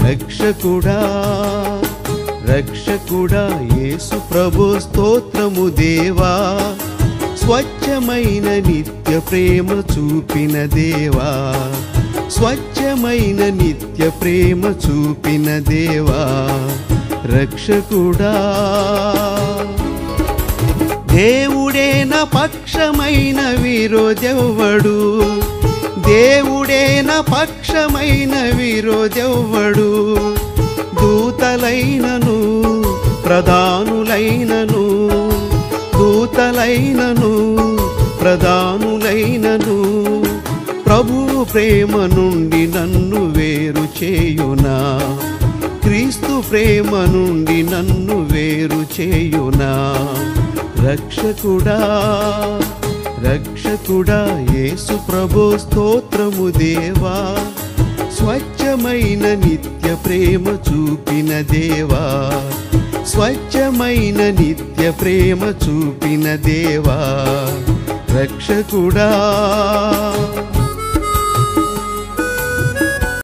రక్షకుడా రక్షకుడా యేసు ప్రభు స్తోత్రము దేవా స్వచ్ఛమైన నిత్య ప్రేమ చూపిన దేవా స్వచ్ఛమైన నిత్య ప్రేమ చూపిన దేవా రక్షకుడా దేవుడే నా పక్షమైన విరోధెవ్వడు దేవుడే నా పక్షమైన విరోధెవ్వడు దూతలైనను ప్రధానులైనను దూతలైనను ప్రధానులైనను ప్రభువు ప్రేమ నుండి నన్ను వేరు చేయునా క్రీస్తు ప్రేమ నుండి నన్ను వేరు చేయునా రక్షకుడా రక్షకుడా యేసు ప్రభు స్తోత్రము దేవా స్వచ్ఛమైన నిత్య ప్రేమ చూపిన దేవా స్వచ్ఛమైన నిత్య ప్రేమ చూపిన దేవా రక్షకుడా